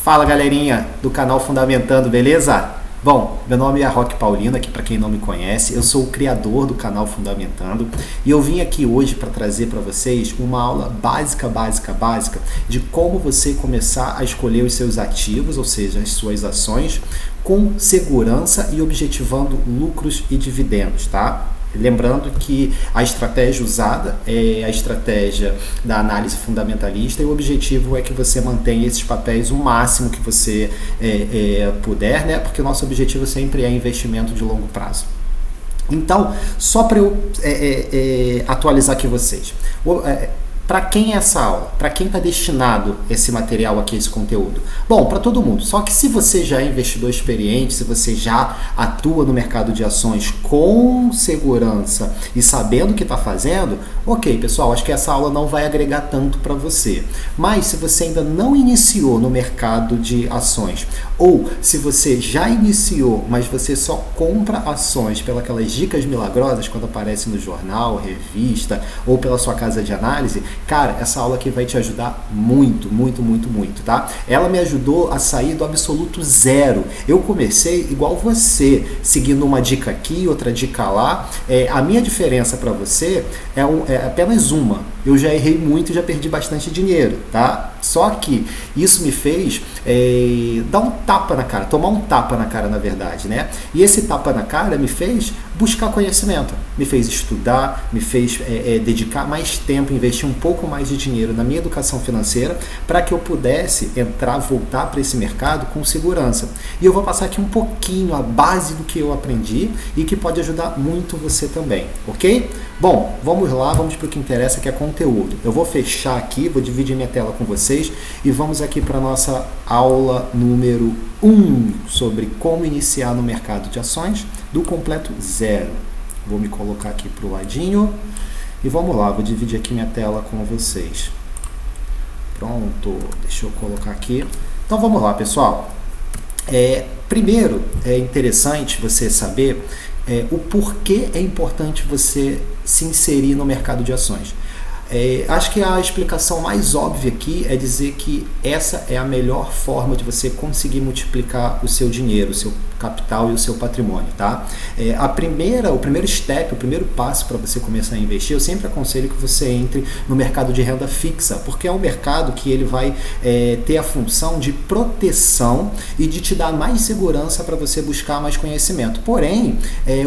Fala galerinha do canal Fundamentando, beleza? Bom, meu nome é Roque Paulino, aqui para quem não me conhece, eu sou o criador do canal Fundamentando e eu vim aqui hoje para trazer para vocês uma aula básica de como você começar a escolher os seus ativos, ou seja, as suas ações, com segurança e objetivando lucros e dividendos, tá? Lembrando que a estratégia usada é a estratégia da análise fundamentalista e o objetivo é que você mantenha esses papéis o máximo que você puder, né? Porque o nosso objetivo sempre é investimento de longo prazo. Então, só para eu atualizar aqui vocês. Para quem é essa aula? Para quem está destinado esse material aqui, esse conteúdo? Bom, para todo mundo. Só que se você já é investidor experiente, se você já atua no mercado de ações com segurança e sabendo o que está fazendo, ok, pessoal, acho que essa aula não vai agregar tanto para você. Mas se você ainda não iniciou no mercado de ações, ou se você já iniciou, mas você só compra ações pelas aquelas dicas milagrosas quando aparece no jornal, revista ou pela sua casa de análise, cara, essa aula aqui vai te ajudar muito, tá? Ela me ajudou a sair do absoluto zero. Eu comecei igual você, seguindo uma dica aqui, outra dica lá. A minha diferença para você é apenas uma. Eu já errei muito e já perdi bastante dinheiro, tá? Só que isso me fez dar um tapa na cara, tomar um tapa na cara, na verdade, né? E esse tapa na cara me fez buscar conhecimento, me fez estudar, me fez dedicar mais tempo, investir um pouco mais de dinheiro na minha educação financeira para que eu pudesse voltar para esse mercado com segurança. E eu vou passar aqui um pouquinho a base do que eu aprendi e que pode ajudar muito você também, ok? Bom, vamos lá, vamos para o que interessa, que é conteúdo. Eu vou fechar aqui, vou dividir minha tela com vocês e vamos aqui para a nossa aula número 1 sobre como iniciar no mercado de ações do completo zero. Vou me colocar aqui para o ladinho e vamos lá, vou dividir aqui minha tela com vocês. Pronto, deixa eu colocar aqui. Então vamos lá, pessoal. Primeiro, é interessante você saber o porquê é importante você se inserir no mercado de ações. Acho que a explicação mais óbvia aqui é dizer que essa é a melhor forma de você conseguir multiplicar o seu dinheiro, o seu capital e o seu patrimônio, tá? O primeiro passo para você começar a investir, eu sempre aconselho que você entre no mercado de renda fixa, porque é um mercado que ele vai ter a função de proteção e de te dar mais segurança para você buscar mais conhecimento. Porém,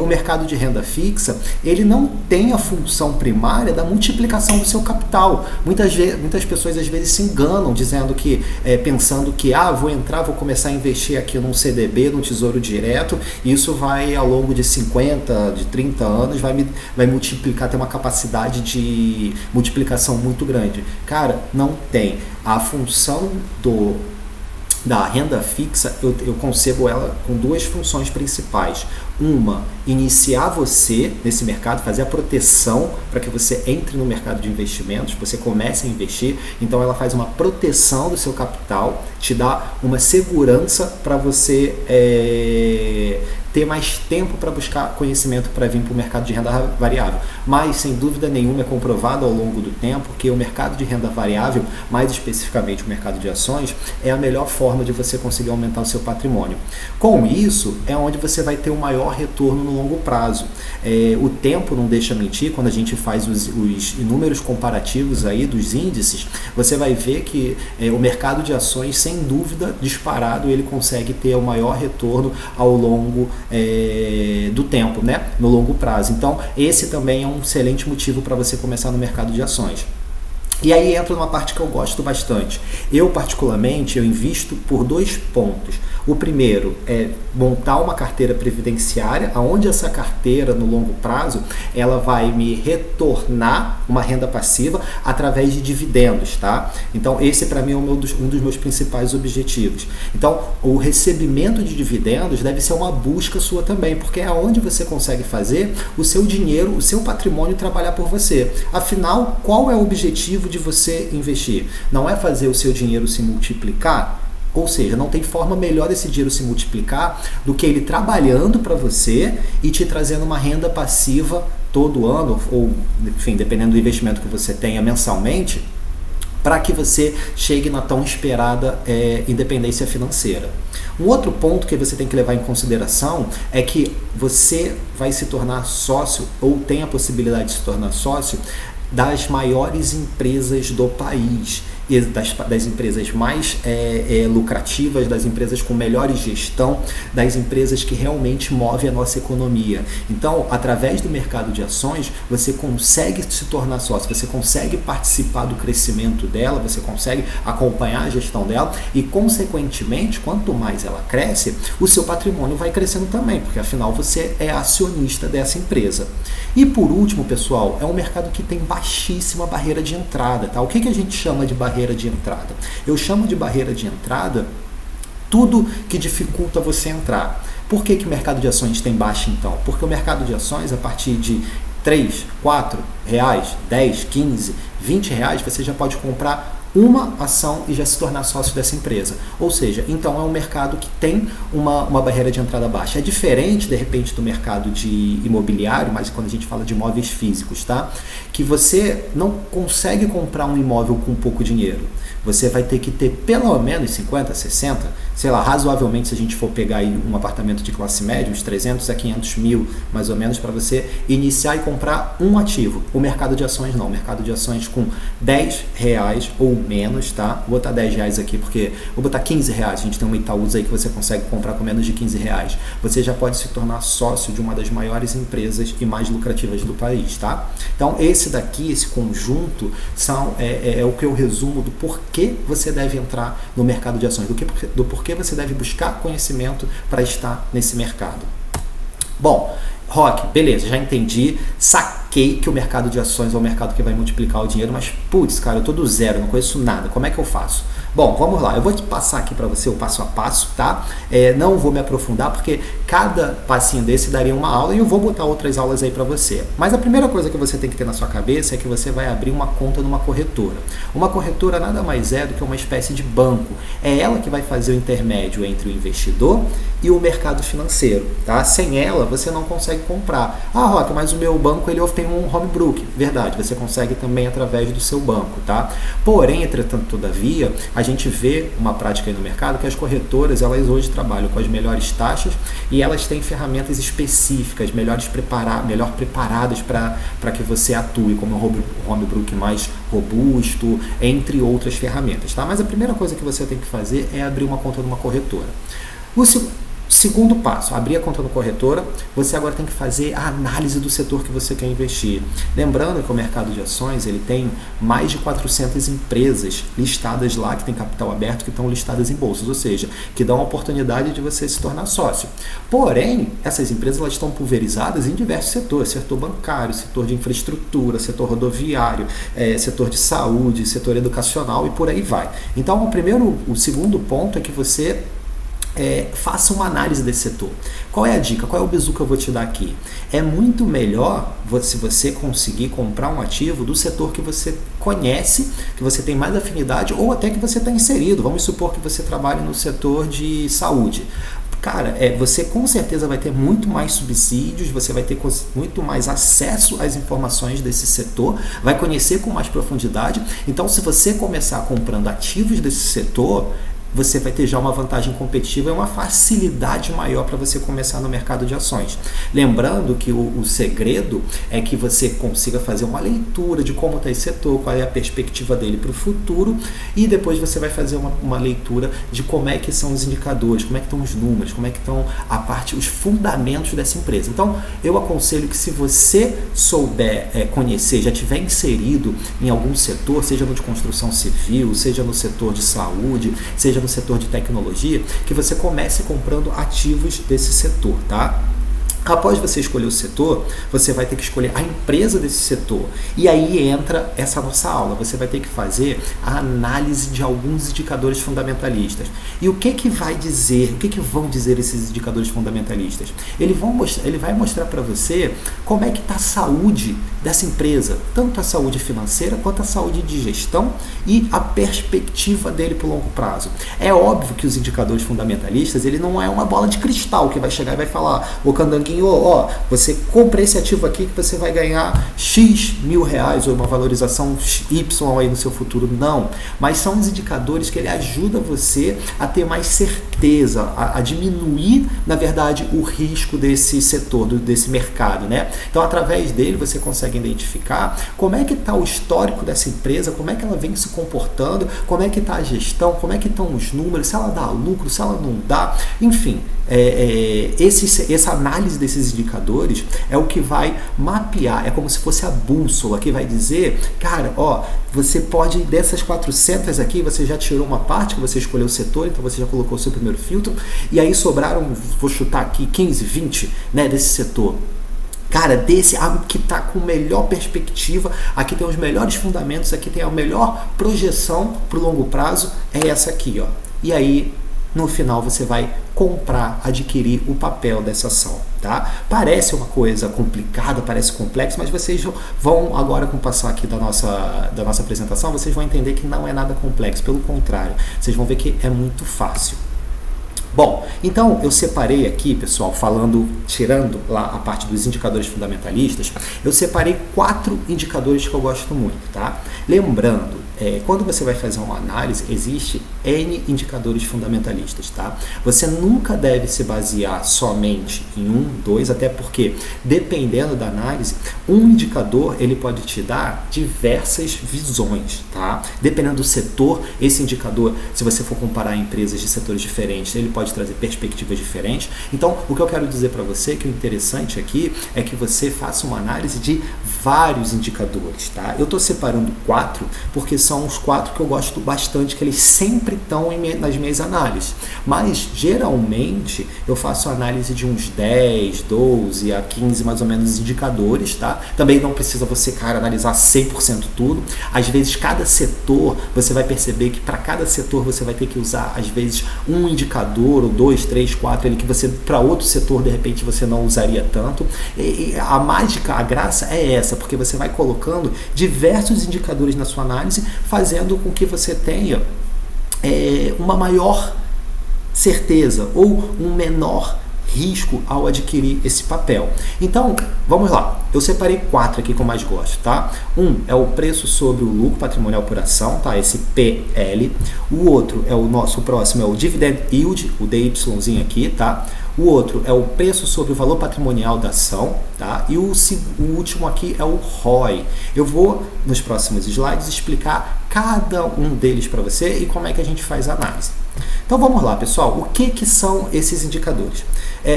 o mercado de renda fixa, ele não tem a função primária da multiplicação do seu capital. Muitas pessoas às vezes se enganam dizendo que, pensando que vou começar a investir aqui num CDB, num tesouro direto, e isso vai ao longo de 50, de 30 anos, vai multiplicar, ter uma capacidade de multiplicação muito grande. Cara, não tem. A função da renda fixa, eu concebo ela com duas funções principais. Uma, iniciar você nesse mercado, fazer a proteção para que você entre no mercado de investimentos, você comece a investir. Então ela faz uma proteção do seu capital, te dá uma segurança para você ter mais tempo para buscar conhecimento para vir para o mercado de renda variável. Mas, sem dúvida nenhuma, é comprovado ao longo do tempo que o mercado de renda variável, mais especificamente o mercado de ações, é a melhor forma de você conseguir aumentar o seu patrimônio. Com isso, é onde você vai ter o maior retorno no longo prazo. O tempo não deixa mentir, quando a gente faz os inúmeros comparativos aí dos índices, você vai ver que o mercado de ações, sem dúvida, disparado, ele consegue ter o maior retorno ao longo do tempo, né? No longo prazo. Então, esse também é um excelente motivo para você começar no mercado de ações. E aí entra numa parte que eu gosto bastante. Eu, particularmente, eu invisto por 2 pontos. O primeiro é montar uma carteira previdenciária, onde essa carteira, no longo prazo, ela vai me retornar uma renda passiva através de dividendos, tá? Então, esse para mim é um dos meus principais objetivos. Então, o recebimento de dividendos deve ser uma busca sua também, porque é onde você consegue fazer o seu dinheiro, o seu patrimônio trabalhar por você. Afinal, qual é o objetivo de você investir? Não é fazer o seu dinheiro se multiplicar? Ou seja, não tem forma melhor desse dinheiro se multiplicar do que ele trabalhando para você e te trazendo uma renda passiva todo ano, ou enfim, dependendo do investimento que você tenha mensalmente, para que você chegue na tão esperada independência financeira. Um outro ponto que você tem que levar em consideração é que você vai se tornar sócio ou tem a possibilidade de se tornar sócio das maiores empresas do país, das empresas mais lucrativas, das empresas com melhor gestão, das empresas que realmente movem a nossa economia. Então, através do mercado de ações, você consegue se tornar sócio, você consegue participar do crescimento dela, você consegue acompanhar a gestão dela e, consequentemente, quanto mais ela cresce, o seu patrimônio vai crescendo também, porque afinal você é acionista dessa empresa. E por último, pessoal, é um mercado que tem baixíssima barreira de entrada, tá? O que a gente chama de barreira de entrada? Eu chamo de barreira de entrada tudo que dificulta você entrar. Por que o mercado de ações tem baixa então? Porque o mercado de ações, a partir de 3, 4 reais, 10, 15, 20 reais, você já pode comprar uma ação e já se tornar sócio dessa empresa. Ou seja, então é um mercado que tem uma barreira de entrada baixa. É diferente, de repente, do mercado de imobiliário, mas quando a gente fala de imóveis físicos, tá? Que você não consegue comprar um imóvel com pouco dinheiro. Você vai ter que ter pelo menos 50, 60, sei lá, razoavelmente, se a gente for pegar aí um apartamento de classe média, uns 300 a 500 mil, mais ou menos, para você iniciar e comprar um ativo. O mercado de ações não. O mercado de ações com 10 reais ou menos, tá? Vou botar 10 reais aqui, porque vou botar 15 reais. A gente tem uma Itaúsa aí que você consegue comprar com menos de 15 reais. Você já pode se tornar sócio de uma das maiores empresas e mais lucrativas do país, tá? Então, esse daqui, esse conjunto, é o que eu resumo do porquê você deve entrar no mercado de ações, do porquê você deve buscar conhecimento para estar nesse mercado. Bom, Rock, beleza, já entendi, saquei que o mercado de ações é o mercado que vai multiplicar o dinheiro, mas putz, cara, eu tô do zero, não conheço nada, como é que eu faço? Bom, vamos lá, eu vou te passar aqui para você o passo a passo, tá? Não vou me aprofundar porque cada passinho desse daria uma aula e eu vou botar outras aulas aí para você. Mas a primeira coisa que você tem que ter na sua cabeça é que você vai abrir uma conta numa corretora. Uma corretora nada mais é do que uma espécie de banco. É ela que vai fazer o intermédio entre o investidor e o mercado financeiro, tá? Sem ela, você não consegue comprar. Ah, Roque, mas o meu banco ele tem um home broker. Verdade, você consegue também através do seu banco, tá? Porém, entretanto, todavia, a gente vê uma prática aí no mercado que as corretoras, elas hoje trabalham com as melhores taxas e elas têm ferramentas específicas, melhor preparadas para que você atue, como o home broker mais robusto, entre outras ferramentas, tá? Mas a primeira coisa que você tem que fazer é abrir uma conta numa corretora. O segundo passo, abrir a conta no corretora, você agora tem que fazer a análise do setor que você quer investir. Lembrando que o mercado de ações ele tem mais de 400 empresas listadas lá, que tem capital aberto, que estão listadas em bolsas, ou seja, que dão a oportunidade de você se tornar sócio. Porém, essas empresas elas estão pulverizadas em diversos setores, setor bancário, setor de infraestrutura, setor rodoviário, setor de saúde, setor educacional e por aí vai. Então, o segundo ponto é que você faça uma análise desse setor. Qual é a dica? Qual é o bizu que eu vou te dar aqui? É muito melhor se você conseguir comprar um ativo do setor que você conhece, que você tem mais afinidade ou até que você está inserido. Vamos supor que você trabalhe no setor de saúde. Cara, você com certeza vai ter muito mais subsídios, você vai ter muito mais acesso às informações desse setor, vai conhecer com mais profundidade. Então, se você começar comprando ativos desse setor, você vai ter já uma vantagem competitiva e uma facilidade maior para você começar no mercado de ações. Lembrando que o segredo é que você consiga fazer uma leitura de como está esse setor, qual é a perspectiva dele para o futuro e depois você vai fazer uma leitura de como é que são os indicadores, como é que estão os números, como é que estão os fundamentos dessa empresa. Então, eu aconselho que se você souber conhecer, já tiver inserido em algum setor, seja no de construção civil, seja no setor de saúde, seja no setor de tecnologia, que você comece comprando ativos desse setor, tá? Após você escolher o setor, você vai ter que escolher a empresa desse setor. E aí entra essa nossa aula. Você vai ter que fazer a análise de alguns indicadores fundamentalistas. E o que vai dizer, o que vão dizer esses indicadores fundamentalistas? Ele vai mostrar para você como é que está a saúde dessa empresa, tanto a saúde financeira quanto a saúde de gestão e a perspectiva dele para o longo prazo. É óbvio que os indicadores fundamentalistas, ele não é uma bola de cristal que vai chegar e vai falar, o Candanguinho, joguinho, ó, você compra esse ativo aqui que você vai ganhar X mil reais ou uma valorização Y aí no seu futuro. Não, mas são os indicadores que ele ajuda você a ter mais certeza, a diminuir, na verdade, o risco desse setor, desse mercado, né? Então, através dele, você consegue identificar como é que está o histórico dessa empresa, como é que ela vem se comportando, como é que está a gestão, como é que estão os números, se ela dá lucro, se ela não dá, enfim. Essa análise desses indicadores é o que vai mapear, é como se fosse a bússola que vai dizer, cara, ó, você pode, dessas 400 aqui, você já tirou uma parte que você escolheu o setor, então você já colocou o seu primeiro filtro, e aí sobraram, vou chutar aqui, 15, 20, né, desse setor. Cara, desse que está com melhor perspectiva, aqui tem os melhores fundamentos, aqui tem a melhor projeção para o longo prazo, é essa aqui, ó. E aí, no final, você vai comprar, adquirir o papel dessa ação, tá? Parece uma coisa complicada, parece complexo, mas vocês vão, agora com o passar aqui da nossa apresentação, vocês vão entender que não é nada complexo, pelo contrário, vocês vão ver que é muito fácil. Bom, então eu separei aqui, pessoal, tirando lá a parte dos indicadores fundamentalistas, eu separei 4 indicadores que eu gosto muito, tá? Lembrando, quando você vai fazer uma análise, existe N indicadores fundamentalistas, tá? Você nunca deve se basear somente em 1, 2, até porque, dependendo da análise, um indicador, ele pode te dar diversas visões, tá? Dependendo do setor, esse indicador, se você for comparar empresas de setores diferentes, ele pode trazer perspectivas diferentes. Então, o que eu quero dizer para você, que o interessante aqui, é que você faça uma análise de vários indicadores, tá? Eu estou separando 4, porque são os 4 que eu gosto bastante, que eles sempre estão nas minhas análises. Mas, geralmente, eu faço análise de uns 10, 12 a 15, mais ou menos, indicadores, tá? Também não precisa você, cara, analisar 100% tudo. Às vezes, cada setor, você vai perceber que para cada setor você vai ter que usar, às vezes, um indicador, ou 2, 3, 4, ele que você, para outro setor, de repente, você não usaria tanto. E a mágica, a graça é essa, porque você vai colocando diversos indicadores na sua análise, fazendo com que você tenha uma maior certeza ou um menor risco ao adquirir esse papel. Então, vamos lá. Eu separei 4 aqui que eu mais gosto, tá? Um é o preço sobre o lucro patrimonial por ação, tá? Esse PL. O outro é o próximo é o Dividend Yield, o DYzinho aqui, tá? O outro é o preço sobre o valor patrimonial da ação, tá? E o último aqui é o ROI. Eu vou, nos próximos slides, explicar cada um deles para você e como é que a gente faz a análise. Então vamos lá, pessoal. O que são esses indicadores?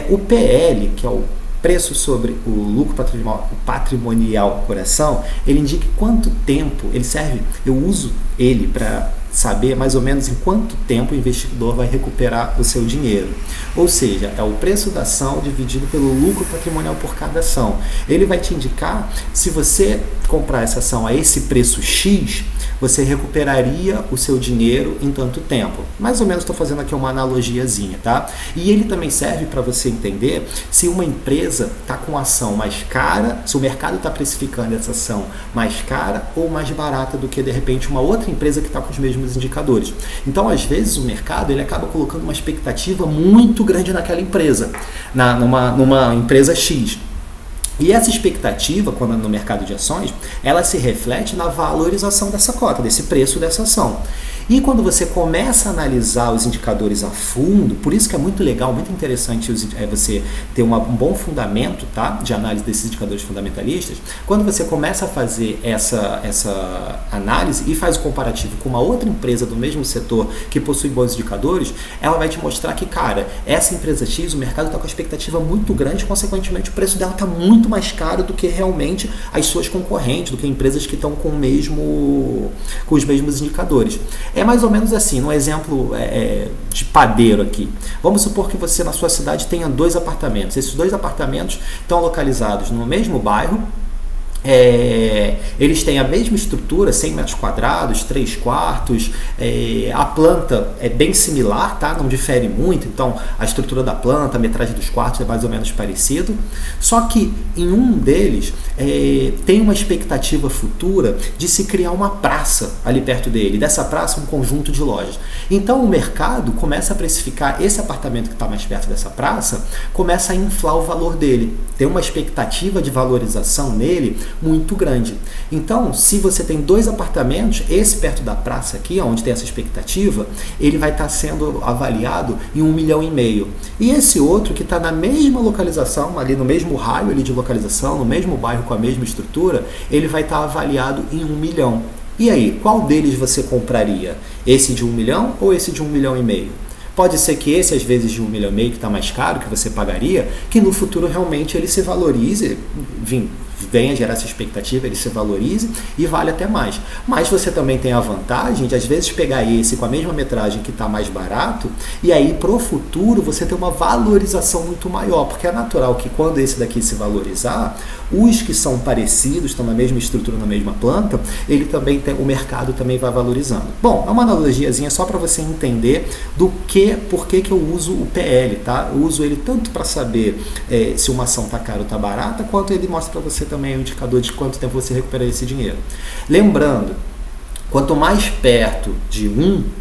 O PL, que é o preço sobre o lucro patrimonial por ação, ele indica quanto tempo ele serve. Eu uso ele para saber mais ou menos em quanto tempo o investidor vai recuperar o seu dinheiro. Ou seja, é o preço da ação dividido pelo lucro patrimonial por cada ação. Ele vai te indicar se você comprar essa ação a esse preço X, você recuperaria o seu dinheiro em tanto tempo. Mais ou menos estou fazendo aqui uma analogiazinha, tá? E ele também serve para você entender se uma empresa está com ação mais cara, se o mercado está precificando essa ação mais cara ou mais barata do que, de repente, uma outra empresa que está com os mesmos indicadores. Então, às vezes, o mercado ele acaba colocando uma expectativa muito grande naquela empresa, numa empresa X. E essa expectativa, quando no mercado de ações, ela se reflete na valorização dessa cota, desse preço dessa ação. E quando você começa a analisar os indicadores a fundo, por isso que é muito legal, muito interessante você ter um bom fundamento, tá, de análise desses indicadores fundamentalistas, quando você começa a fazer essa análise e faz o comparativo com uma outra empresa do mesmo setor que possui bons indicadores, ela vai te mostrar que, cara, essa empresa X, o mercado está com a expectativa muito grande, consequentemente o preço dela está muito mais caro do que realmente as suas concorrentes, do que empresas que estão com os mesmos indicadores. É mais ou menos assim, um exemplo de padeiro aqui. Vamos supor que você na sua cidade tenha 2 apartamentos. Esses 2 apartamentos estão localizados no mesmo bairro Eles têm a mesma estrutura, 100 metros quadrados, 3 quartos, a planta é bem similar, tá? Não difere muito, então a estrutura da planta, a metragem dos quartos é mais ou menos parecido, só que em um deles tem uma expectativa futura de se criar uma praça ali perto dele, dessa praça um conjunto de lojas. Então o mercado começa a precificar esse apartamento que está mais perto dessa praça, começa a inflar o valor dele, tem uma expectativa de valorização nele muito grande. Então, se você tem 2 apartamentos, esse perto da praça aqui, onde tem essa expectativa, ele vai estar sendo avaliado em 1,5 milhão. E esse outro que está na mesma localização, ali no mesmo raio ali de localização, no mesmo bairro com a mesma estrutura, ele vai estar avaliado em 1 milhão. E aí, qual deles você compraria? Esse de 1 milhão ou esse de 1,5 milhão? Pode ser que esse, às vezes, de 1,5 milhão, que está mais caro, que você pagaria, que no futuro realmente ele se valorize, venha gerar essa expectativa, ele se valorize e vale até mais. Mas você também tem a vantagem de, às vezes, pegar esse com a mesma metragem que está mais barato e aí, pro futuro, você ter uma valorização muito maior, porque é natural que quando esse daqui se valorizar, os que são parecidos, estão na mesma estrutura, na mesma planta, ele também tem, o mercado também vai valorizando. Bom, é uma analogiazinha só para você entender por que eu uso o PL, tá? Eu uso ele tanto para saber se uma ação está cara ou está barata, quanto ele mostra para você também o indicador de quanto tempo você recupera esse dinheiro. Lembrando, quanto mais perto de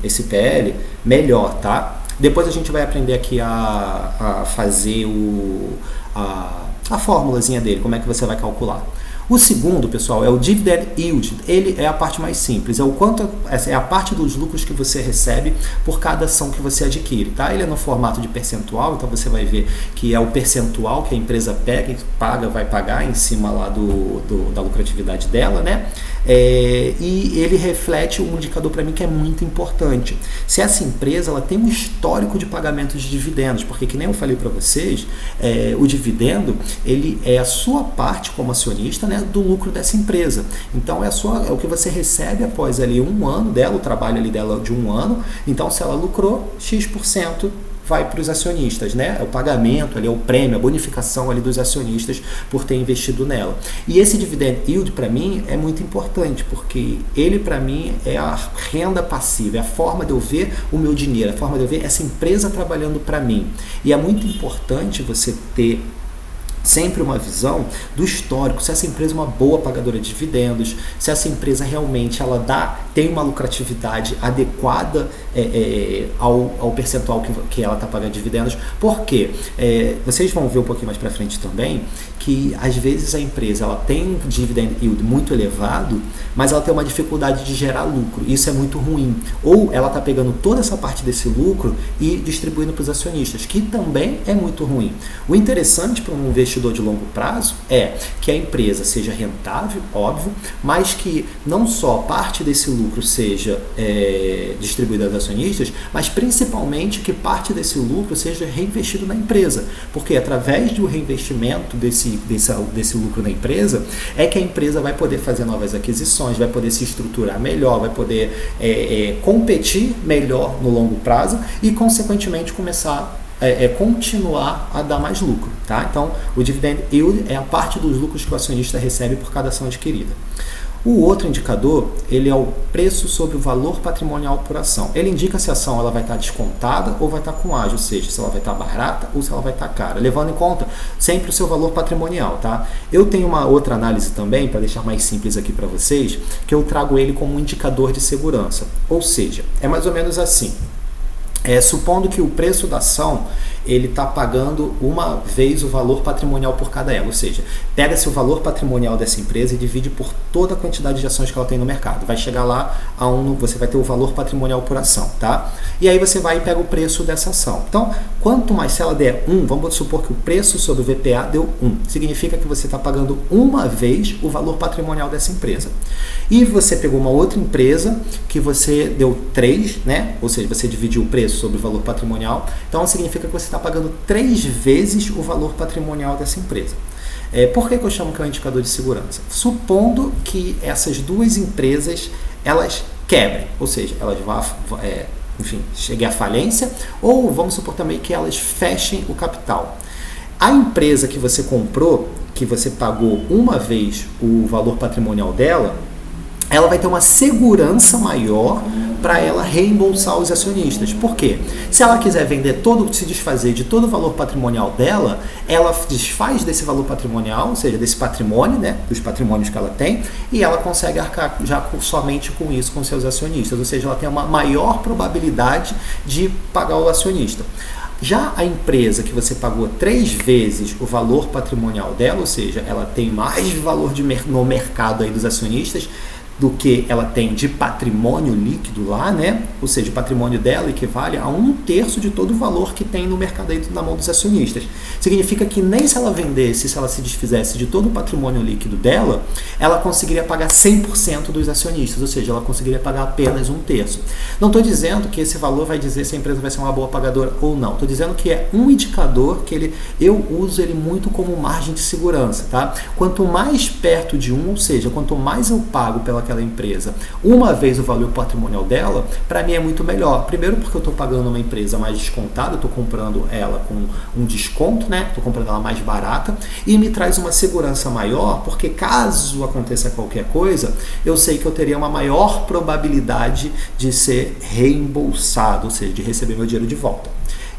esse PL, melhor, tá? Depois a gente vai aprender aqui a fazer a formulazinha dele, como é que você vai calcular. O segundo, pessoal, é o Dividend Yield. Ele é a parte mais simples, é a parte dos lucros que você recebe por cada ação que você adquire, tá? Ele é no formato de percentual, então você vai ver que é o percentual que a empresa pega e vai pagar em cima lá da lucratividade dela, né? E ele reflete um indicador para mim que é muito importante. Se essa empresa ela tem um histórico de pagamento de dividendos, porque que nem eu falei para vocês, o dividendo ele é a sua parte como acionista, né, do lucro dessa empresa. Então é o que você recebe após ali 1 ano dela, o trabalho ali dela de 1 ano. Então se ela lucrou, X% vai para os acionistas, né? É o pagamento ali, é o prêmio, a bonificação ali dos acionistas por ter investido nela. E esse dividend yield para mim é muito importante, porque ele para mim é a renda passiva, é a forma de eu ver o meu dinheiro, a forma de eu ver essa empresa trabalhando para mim. E é muito importante você ter sempre uma visão do histórico, se essa empresa é uma boa pagadora de dividendos, se essa empresa realmente tem uma lucratividade adequada ao percentual que ela está pagando de dividendos, porque vocês vão ver um pouquinho mais para frente também, que às vezes a empresa ela tem um dividend yield muito elevado, mas ela tem uma dificuldade de gerar lucro, isso é muito ruim, ou ela está pegando toda essa parte desse lucro e distribuindo para os acionistas, que também é muito ruim. O interessante para um investidor de longo prazo é que a empresa seja rentável, óbvio, mas que não só parte desse lucro seja distribuída aos acionistas, mas principalmente que parte desse lucro seja reinvestido na empresa, porque através do reinvestimento desse lucro na empresa é que a empresa vai poder fazer novas aquisições, vai poder se estruturar melhor, vai poder competir melhor no longo prazo e consequentemente continuar a dar mais lucro, tá? Então, o dividend yield é a parte dos lucros que o acionista recebe por cada ação adquirida. O outro indicador, ele é o preço sobre o valor patrimonial por ação. Ele indica se a ação ela vai estar descontada ou vai estar com ágio, ou seja, se ela vai estar barata ou se ela vai estar cara, levando em conta sempre o seu valor patrimonial, tá? Eu tenho uma outra análise também, para deixar mais simples aqui para vocês, que eu trago ele como um indicador de segurança. Ou seja, é mais ou menos assim. Supondo que o preço da ação ele está pagando uma vez o valor patrimonial por cada ela, ou seja, pega-se o valor patrimonial dessa empresa e divide por toda a quantidade de ações que ela tem no mercado. Vai chegar lá você vai ter o valor patrimonial por ação, tá? E aí você vai e pega o preço dessa ação. Então, quanto mais se ela der 1, vamos supor que o preço sobre o VPA deu 1, significa que você está pagando uma vez o valor patrimonial dessa empresa. E você pegou uma outra empresa que você deu 3, né? Ou seja, você dividiu o preço sobre o valor patrimonial, então significa que você está pagando 3 vezes o valor patrimonial dessa empresa. Por que eu chamo que é um indicador de segurança? Supondo que essas duas empresas elas quebrem, ou seja, elas cheguem à falência, ou vamos supor também que elas fechem o capital. A empresa que você comprou, que você pagou uma vez o valor patrimonial dela, ela vai ter uma segurança maior para ela reembolsar os acionistas. Por quê? Se ela quiser vender todo, se desfazer de todo o valor patrimonial dela, ela desfaz desse valor patrimonial, ou seja, desse patrimônio, né, dos patrimônios que ela tem, e ela consegue arcar já somente com isso, com seus acionistas, ou seja, ela tem uma maior probabilidade de pagar o acionista. Já a empresa que você pagou 3 vezes o valor patrimonial dela, ou seja, ela tem mais valor no mercado aí dos acionistas, do que ela tem de patrimônio líquido lá, né? Ou seja, o patrimônio dela equivale a 1/3 de todo o valor que tem no mercado aí na mão dos acionistas. Significa que nem se ela vendesse, se ela se desfizesse de todo o patrimônio líquido dela, ela conseguiria pagar 100% dos acionistas, ou seja, ela conseguiria pagar apenas 1/3. Não estou dizendo que esse valor vai dizer se a empresa vai ser uma boa pagadora ou não. Estou dizendo que é um indicador que eu uso ele muito como margem de segurança, tá? Quanto mais perto de 1, ou seja, quanto mais eu pago pelaquela empresa uma vez o valor patrimonial dela, para mim é muito melhor. Primeiro porque eu estou pagando uma empresa mais descontada, estou comprando ela com um desconto, né? Estou comprando ela mais barata e me traz uma segurança maior, porque caso aconteça qualquer coisa, eu sei que eu teria uma maior probabilidade de ser reembolsado, ou seja, de receber meu dinheiro de volta.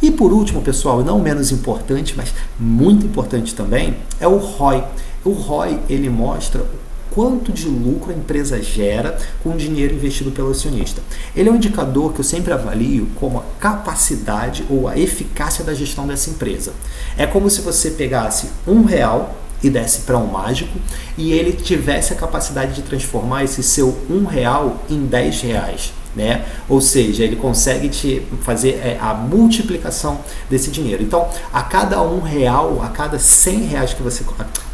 E por último, pessoal, não menos importante, mas muito importante também, é o ROI. O ROI, ele mostra quanto de lucro a empresa gera com o dinheiro investido pelo acionista. Ele é um indicador que eu sempre avalio como a capacidade ou a eficácia da gestão dessa empresa. É como se você pegasse R$1 e desse para um mágico e ele tivesse a capacidade de transformar esse seu R$1 em R$10. Né? Ou seja, ele consegue te fazer a multiplicação desse dinheiro. Então, a cada R$1, a cada R$100 que você...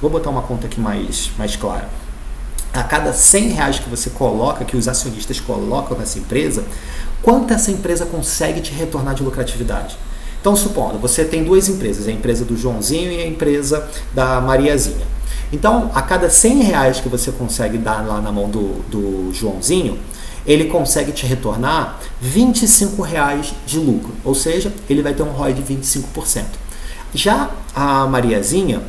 Vou botar uma conta aqui mais clara. A cada R$100 que você coloca, que os acionistas colocam nessa empresa, quanto essa empresa consegue te retornar de lucratividade? Então, supondo, você tem 2 empresas, a empresa do Joãozinho e a empresa da Mariazinha. Então, a cada R$100 que você consegue dar lá na mão do Joãozinho, ele consegue te retornar R$25 de lucro, ou seja, ele vai ter um ROI de 25%. Já a Mariazinha,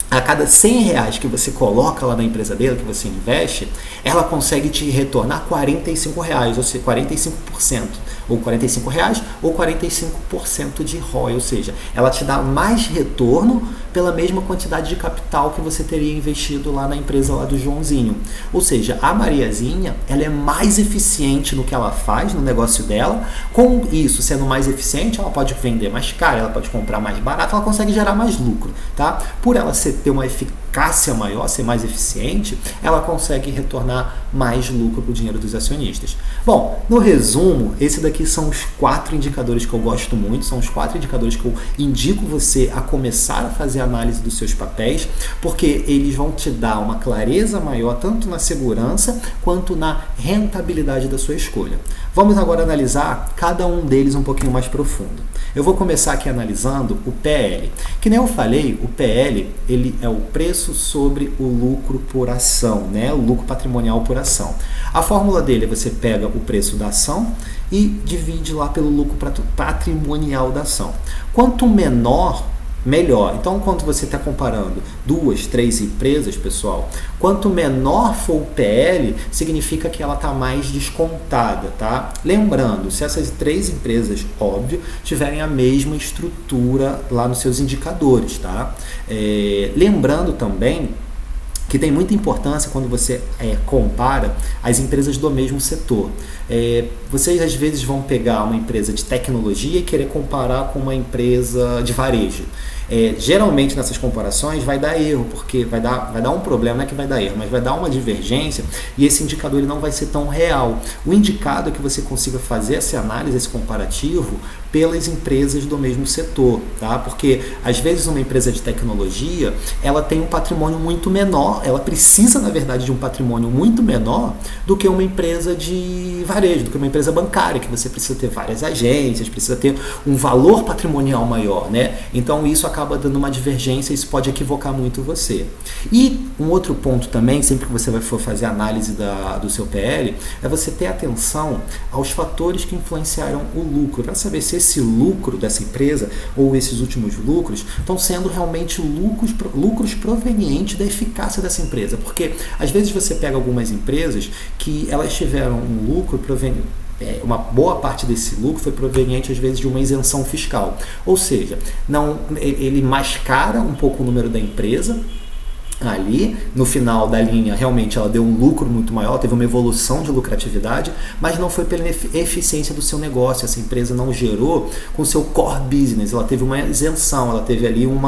a cada R$100 que você coloca lá na empresa dela, que você investe, ela consegue te retornar R$45, ou seja, 45%, ou R$45 ou 45% de ROI, ou seja, ela te dá mais retorno pela mesma quantidade de capital que você teria investido lá na empresa lá do Joãozinho. Ou seja, a Mariazinha, ela é mais eficiente no que ela faz, no negócio dela. Com isso, sendo mais eficiente, ela pode vender mais caro, ela pode comprar mais barato, ela consegue gerar mais lucro, tá? Por ela ter uma eficácia maior, ser mais eficiente, ela consegue retornar mais lucro para o dinheiro dos acionistas. Bom, no resumo, esse daqui são os 4 indicadores que eu gosto muito, são os 4 indicadores que eu indico você a começar a fazer a análise dos seus papéis, porque eles vão te dar uma clareza maior, tanto na segurança, quanto na rentabilidade da sua escolha. Vamos agora analisar cada um deles um pouquinho mais profundo. Eu vou começar aqui analisando o PL. Que nem eu falei, o PL ele é o preço sobre o lucro por ação, né? O lucro patrimonial por ação. A fórmula dele é você pega o preço da ação e divide lá pelo lucro patrimonial da ação. Quanto menor, melhor. Então, quando você está comparando 2, 3 empresas, pessoal, quanto menor for o PL, significa que ela está mais descontada, tá? Lembrando, se essas 3 empresas, óbvio, tiverem a mesma estrutura lá nos seus indicadores, tá? Lembrando também que tem muita importância quando você compara as empresas do mesmo setor. Vocês às vezes vão pegar uma empresa de tecnologia e querer comparar com uma empresa de varejo. Geralmente nessas comparações vai dar erro, porque vai dar um problema, não é que vai dar erro, mas vai dar uma divergência e esse indicador ele não vai ser tão real. O indicado é que você consiga fazer essa análise, esse comparativo pelas empresas do mesmo setor, tá? Porque às vezes uma empresa de tecnologia ela tem um patrimônio muito menor ela precisa, na verdade, de um patrimônio muito menor do que uma empresa de varejo, do que uma empresa bancária, que você precisa ter várias agências, precisa ter um valor patrimonial maior, né? Então isso acaba dando uma divergência, isso pode equivocar muito você. E um outro ponto também, sempre que você for fazer análise do seu PL, é você ter atenção aos fatores que influenciaram o lucro, para saber se esse lucro dessa empresa ou esses últimos lucros estão sendo realmente lucros provenientes da eficácia dessa empresa, porque às vezes você pega algumas empresas que elas tiveram um lucro proveniente, uma boa parte desse lucro foi proveniente às vezes de uma isenção fiscal, ou seja, ele mascara um pouco o número da empresa. Ali, no final da linha, realmente ela deu um lucro muito maior, teve uma evolução de lucratividade, mas não foi pela eficiência do seu negócio. Essa empresa não gerou com o seu core business, ela teve uma isenção, ela teve ali um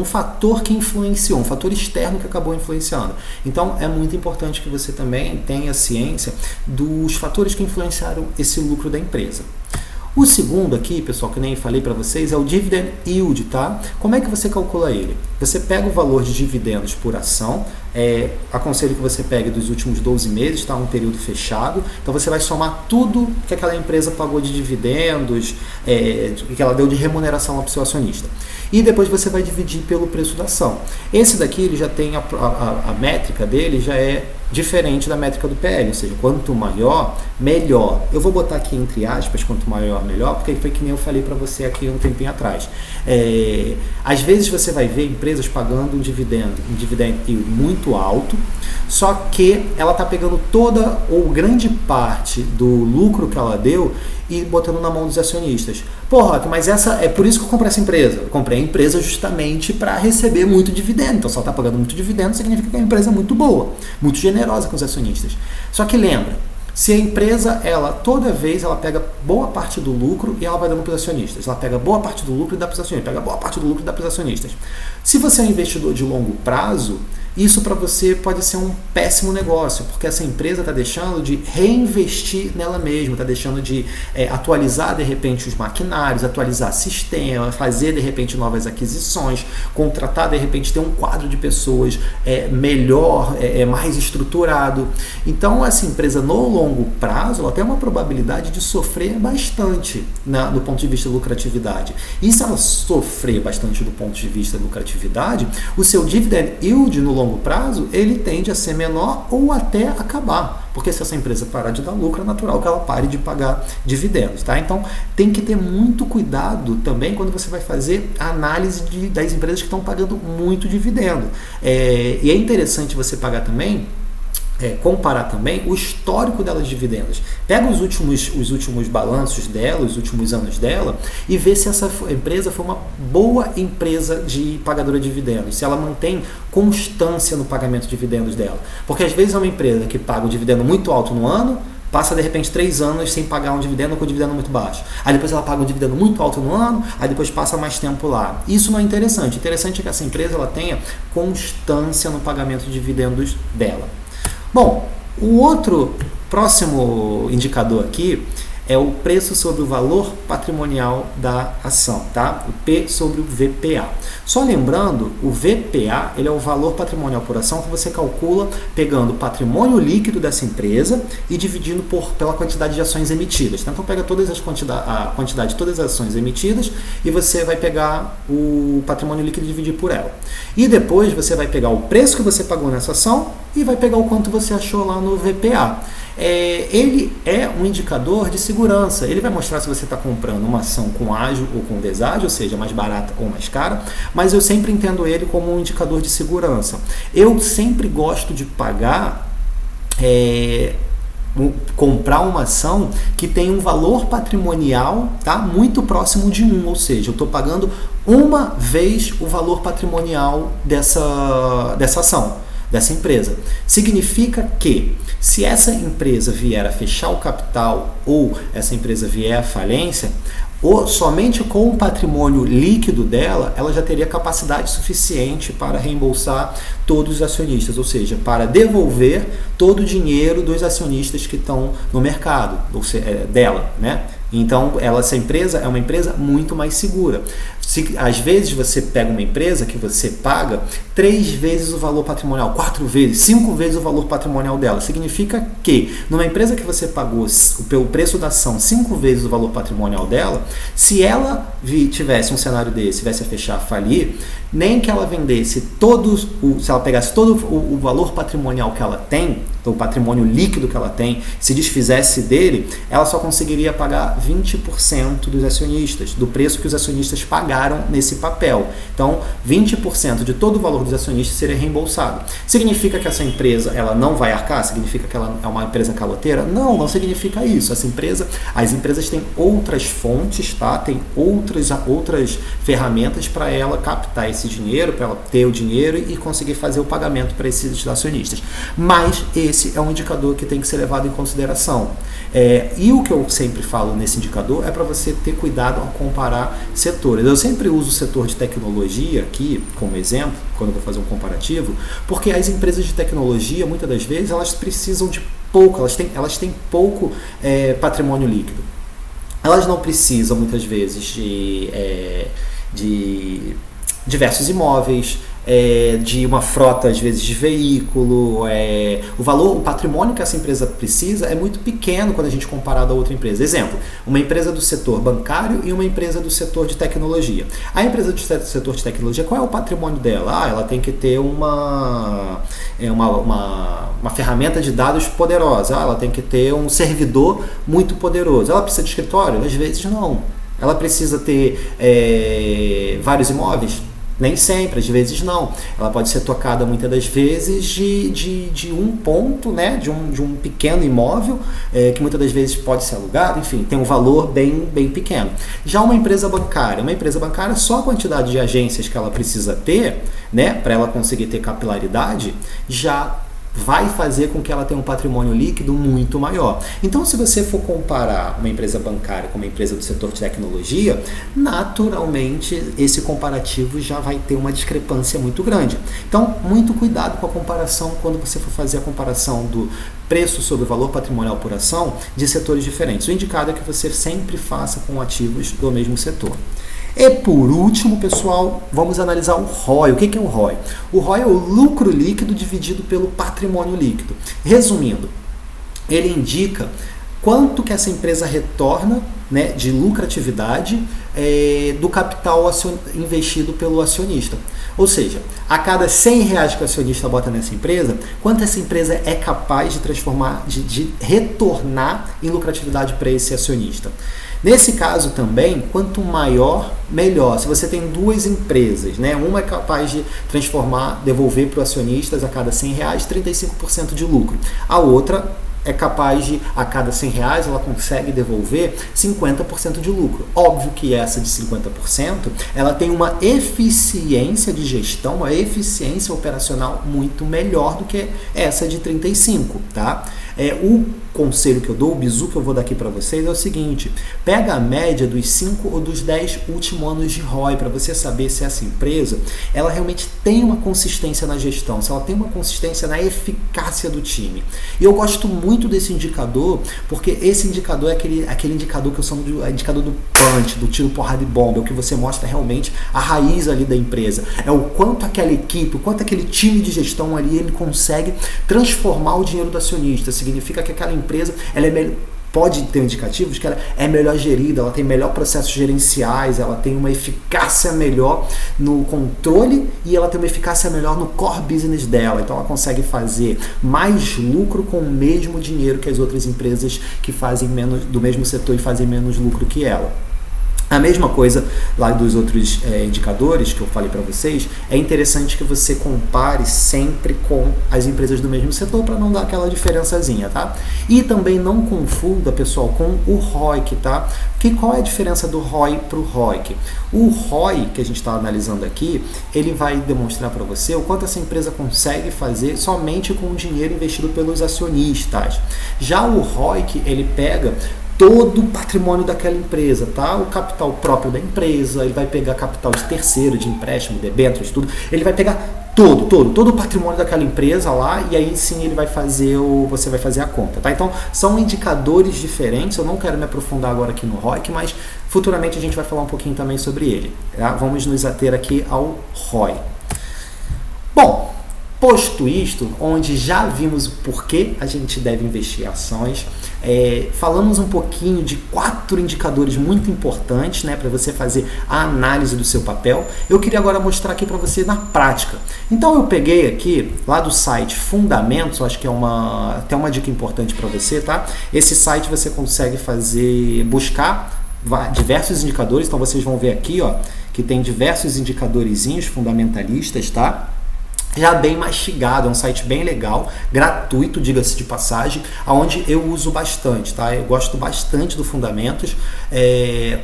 fator que influenciou, um fator externo que acabou influenciando. Então, é muito importante que você também tenha ciência dos fatores que influenciaram esse lucro da empresa. O segundo aqui, pessoal, que nem falei para vocês, é o dividend yield, tá? Como é que você calcula ele? Você pega o valor de dividendos por ação, aconselho que você pegue dos últimos 12 meses, tá? Um período fechado, então você vai somar tudo que aquela empresa pagou de dividendos, que ela deu de remuneração ao seu acionista. E depois você vai dividir pelo preço da ação. Esse daqui, ele já tem a métrica dele, já é diferente da métrica do PL, ou seja, quanto maior, melhor. Eu vou botar aqui entre aspas, quanto maior, melhor, porque foi que nem eu falei para você aqui um tempinho atrás. Às vezes você vai ver empresas pagando um dividendo muito alto, só que ela está pegando toda ou grande parte do lucro que ela deu e botando na mão dos acionistas. Pô, Rock, mas é por isso que eu comprei essa empresa. Eu comprei a empresa justamente para receber muito dividendo. Então, se ela está pagando muito dividendo, significa que é uma empresa muito boa, muito generosa com os acionistas. Só que lembra, se a empresa, toda vez ela pega boa parte do lucro e ela vai dando para os acionistas. Ela pega boa parte do lucro e dá para os acionistas. Pega boa parte do lucro e dá para os acionistas. Se você é um investidor de longo prazo, isso para você pode ser um péssimo negócio, porque essa empresa está deixando de reinvestir nela mesma, está deixando de atualizar de repente os maquinários, atualizar sistema, fazer de repente novas aquisições, contratar de repente ter um quadro de pessoas melhor, mais estruturado. Então essa empresa no longo prazo ela tem uma probabilidade de sofrer bastante do ponto de vista de lucratividade. E se ela sofrer bastante do ponto de vista de lucratividade, o seu dividend yield no longo prazo, ele tende a ser menor ou até acabar, porque se essa empresa parar de dar lucro, é natural que ela pare de pagar dividendos, tá? Então, tem que ter muito cuidado também quando você vai fazer a análise das empresas que estão pagando muito dividendo. E é interessante você pagar também, comparar também o histórico dela de dividendos. Pega os últimos balanços dela, os últimos anos dela, e vê se essa empresa foi uma boa empresa de pagadora de dividendos, se ela mantém constância no pagamento de dividendos dela. Porque às vezes é uma empresa que paga um dividendo muito alto no ano, passa de repente 3 anos sem pagar um dividendo ou com um dividendo muito baixo. Aí depois ela paga um dividendo muito alto no ano, aí depois passa mais tempo lá. Isso não é interessante. O interessante é que essa empresa ela tenha constância no pagamento de dividendos dela. Bom, o outro próximo indicador aqui é o preço sobre o valor patrimonial da ação, tá? O P sobre o VPA. Só lembrando, o VPA ele é o valor patrimonial por ação que você calcula pegando o patrimônio líquido dessa empresa e dividindo pela quantidade de ações emitidas. Então pega a quantidade de todas as ações emitidas e você vai pegar o patrimônio líquido e dividir por ela. E depois você vai pegar o preço que você pagou nessa ação e vai pegar o quanto você achou lá no VPA. Ele é um indicador de segurança. Ele vai mostrar se você está comprando uma ação com ágio ou com deságio, ou seja, mais barata ou mais cara, mas eu sempre entendo ele como um indicador de segurança. Eu sempre gosto de pagar, comprar uma ação que tem um valor patrimonial, tá, muito próximo de 1, ou seja, eu estou pagando uma vez o valor patrimonial dessa ação, dessa empresa. Significa que se essa empresa vier a fechar o capital ou essa empresa vier à falência, somente com o patrimônio líquido dela, ela já teria capacidade suficiente para reembolsar todos os acionistas, ou seja, para devolver todo o dinheiro dos acionistas que estão no mercado, ou seja, dela, né? Então, essa empresa é uma empresa muito mais segura. Às vezes você pega uma empresa que você paga 3 vezes o valor patrimonial, 4 vezes, 5 vezes o valor patrimonial dela. Significa que numa empresa que você pagou pelo preço da ação 5 vezes o valor patrimonial dela, se ela tivesse um cenário desse, tivesse a fechar, falir, nem que ela vendesse se ela pegasse todo o valor patrimonial que ela tem, o patrimônio líquido que ela tem, se desfizesse dele, ela só conseguiria pagar 20% dos acionistas, do preço que os acionistas pagaram nesse papel. Então, 20% de todo o valor dos acionistas seria reembolsado. Significa que essa empresa ela não vai arcar? Significa que ela é uma empresa caloteira? Não, não significa isso. As empresas têm outras fontes, tá? Tem outras ferramentas para ela captar esse dinheiro, para ela ter o dinheiro e conseguir fazer o pagamento para esses acionistas. Mas esse é um indicador que tem que ser levado em consideração. E o que eu sempre falo nesse indicador é para você ter cuidado ao comparar setores. Eu sempre uso o setor de tecnologia aqui como exemplo, quando eu vou fazer um comparativo, porque as empresas de tecnologia, muitas das vezes, elas precisam de pouco, elas têm pouco patrimônio líquido. Elas não precisam, muitas vezes, de diversos imóveis, de uma frota, às vezes, de veículo. O patrimônio que essa empresa precisa é muito pequeno quando a gente comparado a outra empresa. Exemplo, uma empresa do setor bancário e uma empresa do setor de tecnologia. A empresa do setor de tecnologia, qual é o patrimônio dela? Ela tem que ter uma ferramenta de dados poderosa, ela tem que ter um servidor muito poderoso. Ela precisa de escritório? Às vezes não. Ela precisa ter vários imóveis? Nem sempre, às vezes não. Ela pode ser tocada muitas das vezes de um ponto, né? de um pequeno imóvel, que muitas das vezes pode ser alugado, enfim, tem um valor bem pequeno. Já uma empresa bancária, só a quantidade de agências que ela precisa ter, né? Para ela conseguir ter capilaridade, já vai fazer com que ela tenha um patrimônio líquido muito maior. Então, se você for comparar uma empresa bancária com uma empresa do setor de tecnologia, naturalmente esse comparativo já vai ter uma discrepância muito grande. Então, muito cuidado com a comparação quando você for fazer a comparação do preço sobre o valor patrimonial por ação de setores diferentes. O indicado é que você sempre faça com ativos do mesmo setor. E por último, pessoal, vamos analisar o ROI. O que é o ROI? O ROI é o lucro líquido dividido pelo patrimônio líquido. Resumindo, ele indica quanto que essa empresa retorna, né, de lucratividade do capital investido pelo acionista. Ou seja, a cada R$100 que o acionista bota nessa empresa, quanto essa empresa é capaz de transformar, de retornar em lucratividade para esse acionista. Nesse caso também, quanto maior, melhor. Se você tem duas empresas, né, uma é capaz de devolver para os acionistas a cada R$100 35% de lucro. A outra é capaz de, a cada R$100, ela consegue devolver 50% de lucro. Óbvio que essa de 50%, ela tem uma eficiência de gestão, uma eficiência operacional muito melhor do que essa de 35%, tá? O conselho que eu dou, o bizu que eu vou dar aqui para vocês é o seguinte: pega a média dos 5 ou dos 10 últimos anos de ROI para você saber se essa empresa ela realmente tem uma consistência na gestão, se ela tem uma consistência na eficácia do time. E eu gosto muito desse indicador, porque esse indicador é aquele indicador que eu chamo de indicador do punch, do tiro, porrada e bomba, é o que você mostra realmente a raiz ali da empresa. É o quanto aquela equipe, o quanto aquele time de gestão ali, ele consegue transformar o dinheiro do acionista. Significa que aquela empresa, ela pode ter indicativos que ela é melhor gerida, ela tem melhor processos gerenciais, ela tem uma eficácia melhor no controle e ela tem uma eficácia melhor no core business dela. Então ela consegue fazer mais lucro com o mesmo dinheiro que as outras empresas que fazem menos, do mesmo setor, e fazem menos lucro que ela. A mesma coisa lá dos outros indicadores que eu falei para vocês, é interessante que você compare sempre com as empresas do mesmo setor para não dar aquela diferençazinha, tá? E também não confunda, pessoal, com o ROIC, tá? Qual é a diferença do ROI para o ROIC? O ROI que a gente está analisando aqui, ele vai demonstrar para você o quanto essa empresa consegue fazer somente com o dinheiro investido pelos acionistas. Já o ROIC, ele pega todo o patrimônio daquela empresa, tá? O capital próprio da empresa, ele vai pegar capital de terceiro, de empréstimo, debêntures, tudo. Ele vai pegar todo o patrimônio daquela empresa lá, e aí sim ele vai fazer você vai fazer a conta, tá? Então, são indicadores diferentes, eu não quero me aprofundar agora aqui no ROIC, mas Futuramente a gente vai falar um pouquinho também sobre ele. Tá? Vamos nos ater aqui ao ROI. Bom, posto isto, onde já vimos o porquê a gente deve investir em ações, falamos um pouquinho de 4 indicadores muito importantes, né, para você fazer a análise do seu papel. Eu queria agora mostrar aqui para você na prática. Então eu peguei aqui lá do site Fundamentos, acho que é até uma dica importante para você, tá? Esse site você consegue buscar diversos indicadores, então vocês vão ver aqui, ó, que tem diversos indicadorzinhos fundamentalistas, tá? Já bem mastigado, é um site bem legal, gratuito, diga-se de passagem, onde eu uso bastante, tá? Eu gosto bastante do Fundamentos.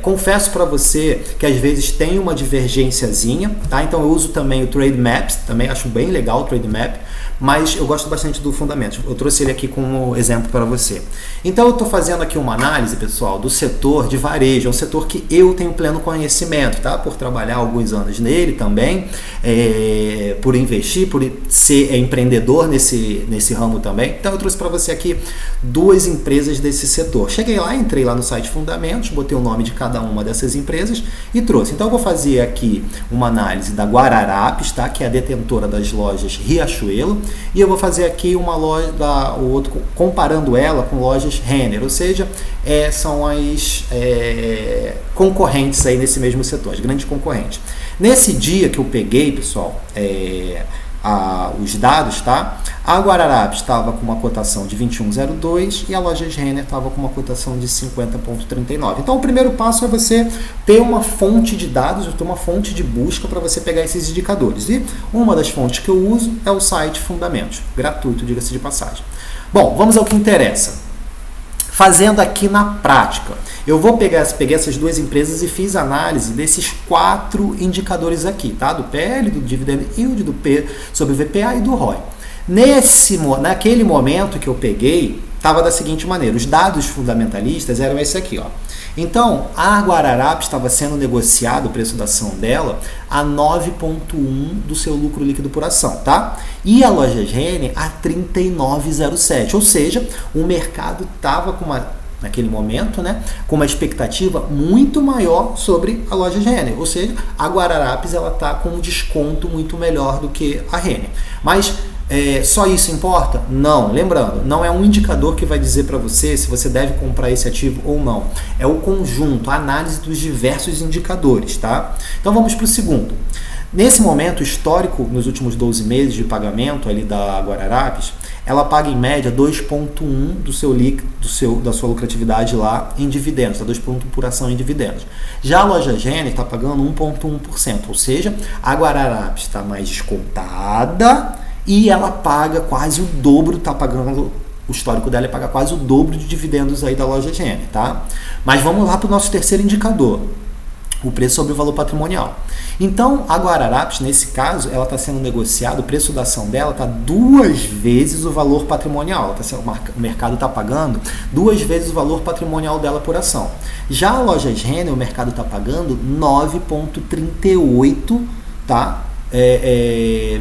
Confesso para você que às vezes tem uma divergênciazinha, tá? Então eu uso também o Trade Maps, também acho bem legal o Trade Map, mas eu gosto bastante do Fundamentos. Eu trouxe ele aqui como exemplo para você. Então eu estou fazendo aqui uma análise, pessoal, do setor de varejo, é um setor que eu tenho pleno conhecimento, tá? Por trabalhar alguns anos nele também, por investir, por ser empreendedor nesse ramo também. Então eu trouxe para você aqui 2 empresas desse setor. Cheguei lá, entrei lá no site Fundamentos, botei o nome de cada uma dessas empresas e trouxe. Então eu vou fazer aqui uma análise da Guararapes, tá? Que é a detentora das lojas Riachuelo, e eu vou fazer aqui uma loja comparando ela com lojas Renner, ou seja, são as concorrentes aí nesse mesmo setor, as grandes concorrentes. Nesse dia que eu peguei, pessoal, os dados, tá? A Guararapes estava com uma cotação de 21,02 e a Lojas Renner estava com uma cotação de 50,39. Então o primeiro passo é você ter uma fonte de dados, ter uma fonte de busca para você pegar esses indicadores. E uma das fontes que eu uso é o site Fundamentos, gratuito, diga-se de passagem. Bom, vamos ao que interessa. Fazendo aqui na prática, eu peguei essas 2 empresas e fiz análise desses 4 indicadores aqui, tá? Do PL, do dividend yield, do P sobre o VPA e do ROI. Naquele momento que eu peguei, estava da seguinte maneira: os dados fundamentalistas eram esse aqui, ó. Então, a Guararapes estava sendo negociado, o preço da ação dela, a 9,1 do seu lucro líquido por ação, tá? E a Lojas Renner a 39,07, ou seja, o mercado estava naquele momento, né, com uma expectativa muito maior sobre a Lojas Renner, ou seja, a Guararapes ela está com um desconto muito melhor do que a Renner. Mas só isso importa? Não. Lembrando, não é um indicador que vai dizer para você se você deve comprar esse ativo ou não. É o conjunto, a análise dos diversos indicadores, tá? Então vamos para o segundo. Nesse momento histórico, nos últimos 12 meses de pagamento ali da Guararapes, ela paga em média 2,1 da sua lucratividade lá em dividendos, tá? 2,1 por ação em dividendos. Já a Loja Renner está pagando 1,1%, ou seja, a Guararapes está mais descontada e ela paga quase o dobro, está pagando, o histórico dela é pagar quase o dobro de dividendos aí da Loja Renner, tá? Mas vamos lá para o nosso terceiro indicador, o preço sobre o valor patrimonial. Então, a Guararapes, nesse caso, ela está sendo negociada, o preço da ação dela está 2 vezes o valor patrimonial. O mercado está pagando 2 vezes o valor patrimonial dela por ação. Já a Lojas Renner, o mercado está pagando 9,38, tá?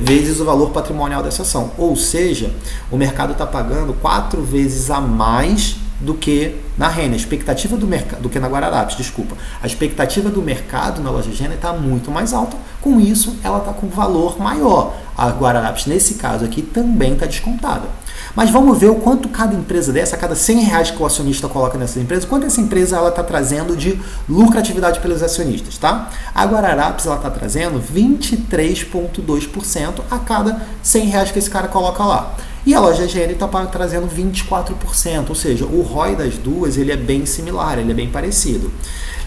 Vezes o valor patrimonial dessa ação. Ou seja, o mercado está pagando 4 vezes a mais do que na Renner, a expectativa do mercado, do que na Guararapes, desculpa. A expectativa do mercado na Loja Renner está muito mais alta, com isso ela está com valor maior. A Guararapes, nesse caso aqui, também está descontada. Mas vamos ver o quanto cada empresa dessa, cada R$100 que o acionista coloca nessa empresa, quanto essa empresa está trazendo de lucratividade pelos acionistas, tá? A Guararapes está trazendo 23,2% a cada R$100 que esse cara coloca lá. E a Loja Renner está trazendo 24%, ou seja, o ROI das duas ele é bem similar, ele é bem parecido.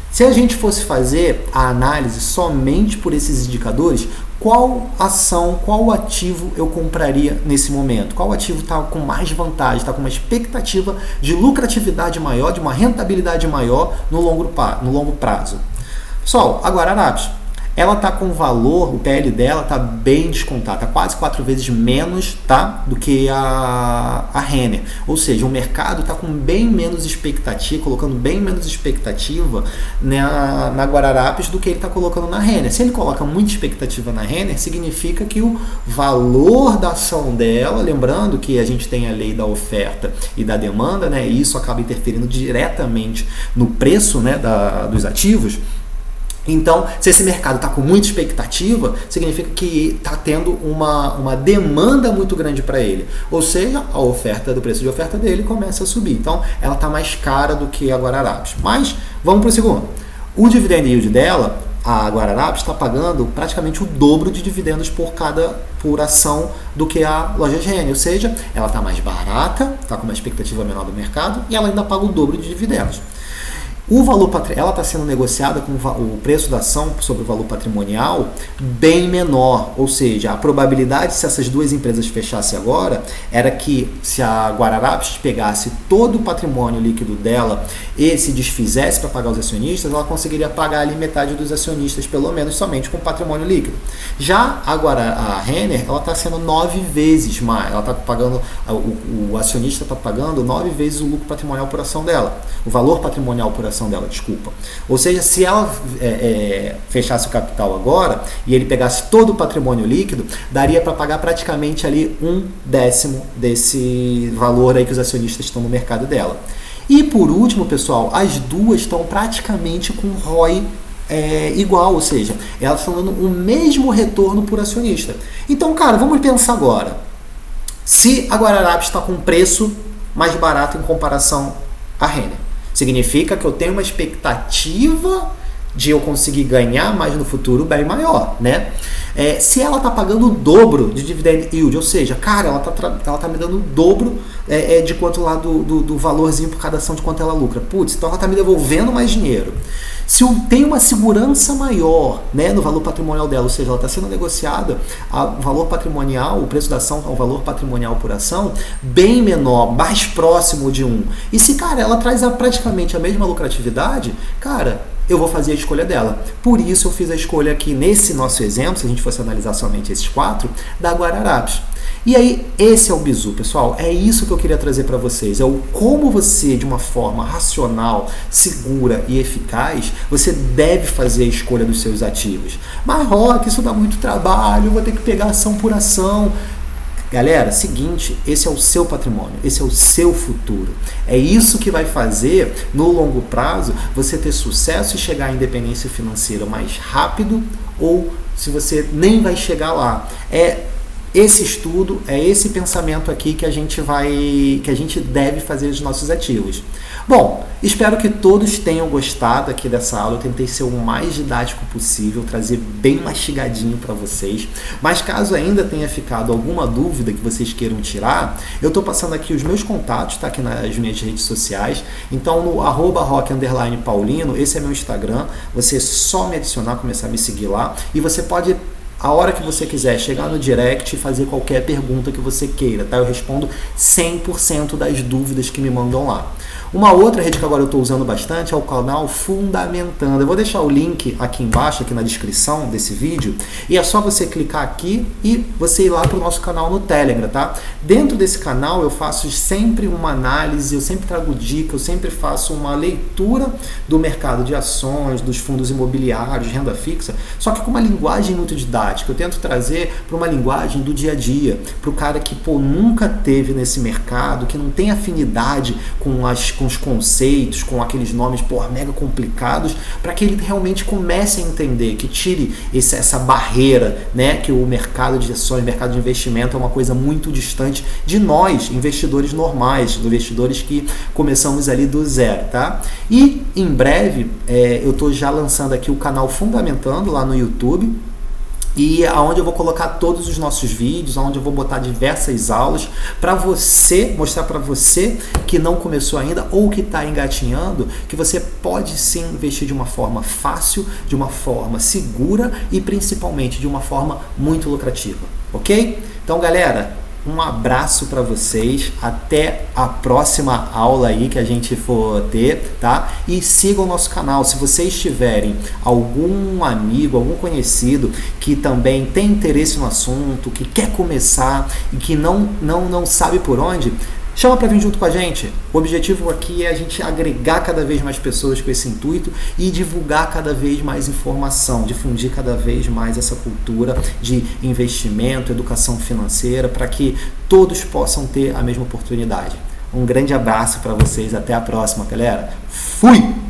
Se a gente fosse fazer a análise somente por esses indicadores, qual ação, qual ativo eu compraria nesse momento? Qual ativo está com mais vantagem, está com uma expectativa de lucratividade maior, de uma rentabilidade maior no longo prazo? Pessoal, a Guararapes, ela está com valor, o PL dela está bem descontado, está quase 4 vezes menos, tá, do que a Renner. Ou seja, o mercado está com bem menos expectativa, colocando bem menos expectativa na Guararapes do que ele está colocando na Renner. Se ele coloca muita expectativa na Renner, significa que o valor da ação dela, lembrando que a gente tem a lei da oferta e da demanda, né, e isso acaba interferindo diretamente no preço, né, dos ativos. Então, se esse mercado está com muita expectativa, significa que está tendo uma demanda muito grande para ele. Ou seja, a oferta do preço de oferta dele começa a subir. Então, ela está mais cara do que a Guararapes. Mas, vamos para o segundo. O dividend yield dela, a Guararapes está pagando praticamente o dobro de dividendos por ação do que a loja Renner. Ou seja, ela está mais barata, está com uma expectativa menor do mercado e ela ainda paga o dobro de dividendos. O valor ela está sendo negociada com o preço da ação sobre o valor patrimonial bem menor, ou seja, a probabilidade se essas duas empresas fechassem agora era que se a Guararapes pegasse todo o patrimônio líquido dela e se desfizesse para pagar os acionistas, ela conseguiria pagar ali metade dos acionistas, pelo menos somente com patrimônio líquido. Já agora a Renner, ela está sendo 9 vezes mais, ela está pagando, o acionista está pagando 9 vezes o lucro patrimonial por ação dela, o valor patrimonial por ação dela, desculpa. Ou seja, se ela fechasse o capital agora e ele pegasse todo o patrimônio líquido, daria para pagar praticamente ali 1/10 desse valor aí que os acionistas estão no mercado dela. E por último, pessoal, as duas estão praticamente com ROI igual, ou seja, elas estão dando o mesmo retorno por acionista. Então, cara, vamos pensar agora. Se a Guararapes está com um preço mais barato em comparação à Renner, significa que eu tenho uma expectativa de eu conseguir ganhar mais no futuro bem maior, né? Se ela está pagando o dobro de dividend yield, ou seja, cara, ela tá me dando o dobro de quanto lá do valorzinho por cada ação de quanto ela lucra. Putz, então ela está me devolvendo mais dinheiro. Se eu tenho uma segurança maior, né, no valor patrimonial dela, ou seja, ela está sendo negociada a valor patrimonial, o preço da ação ao valor patrimonial por ação, bem menor, mais próximo de 1. E se, cara, ela traz praticamente a mesma lucratividade, cara, eu vou fazer a escolha dela. Por isso eu fiz a escolha aqui nesse nosso exemplo, se a gente fosse analisar somente esses 4, da Guararapes. E aí, esse é o bizu, pessoal. É isso que eu queria trazer para vocês. É o como você, de uma forma racional, segura e eficaz, você deve fazer a escolha dos seus ativos. Mas, Rock, isso dá muito trabalho, eu vou ter que pegar ação por ação. Galera, seguinte, esse é o seu patrimônio, esse é o seu futuro. É isso que vai fazer, no longo prazo, você ter sucesso e chegar à independência financeira mais rápido, ou se você nem vai chegar lá. Esse estudo, esse pensamento aqui que a gente deve fazer dos nossos ativos. Bom, espero que todos tenham gostado aqui dessa aula. Eu tentei ser o mais didático possível, trazer bem mastigadinho para vocês. Mas caso ainda tenha ficado alguma dúvida que vocês queiram tirar, eu estou passando aqui os meus contatos, tá aqui nas minhas redes sociais. Então no @rock_paulino, esse é meu Instagram. Você só me adicionar, começar a me seguir lá, e você pode, a hora que você quiser, chegar no direct e fazer qualquer pergunta que você queira, tá? Eu respondo 100% das dúvidas que me mandam lá. Uma outra rede que agora eu estou usando bastante é o canal Fundamentando. Eu vou deixar o link aqui embaixo, aqui na descrição desse vídeo, e é só você clicar aqui e você ir lá para o nosso canal no Telegram, tá? Dentro desse canal eu faço sempre uma análise, eu sempre trago dicas, eu sempre faço uma leitura do mercado de ações, dos fundos imobiliários, renda fixa, só que com uma linguagem muito didática. Eu tento trazer para uma linguagem do dia a dia, para o cara que nunca teve nesse mercado, que não tem afinidade com os conceitos, com aqueles nomes mega complicados, para que ele realmente comece a entender, que tire essa barreira, né, que o mercado de ações, o mercado de investimento é uma coisa muito distante de nós, investidores normais, investidores que começamos ali do zero, tá? E em breve eu estou já lançando aqui o canal Fundamentando lá no YouTube, e aonde eu vou colocar todos os nossos vídeos, aonde eu vou botar diversas aulas para você, mostrar para você que não começou ainda ou que está engatinhando, que você pode sim investir de uma forma fácil, de uma forma segura e principalmente de uma forma muito lucrativa, ok? Então, galera, Um abraço para vocês, até a próxima aula aí que a gente for ter, tá? E sigam o nosso canal. Se vocês tiverem algum amigo, algum conhecido que também tem interesse no assunto, que quer começar e que não sabe por onde, chama para vir junto com a gente. O objetivo aqui é a gente agregar cada vez mais pessoas com esse intuito e divulgar cada vez mais informação, difundir cada vez mais essa cultura de investimento, educação financeira, para que todos possam ter a mesma oportunidade. Um grande abraço para vocês, até a próxima, galera. Fui!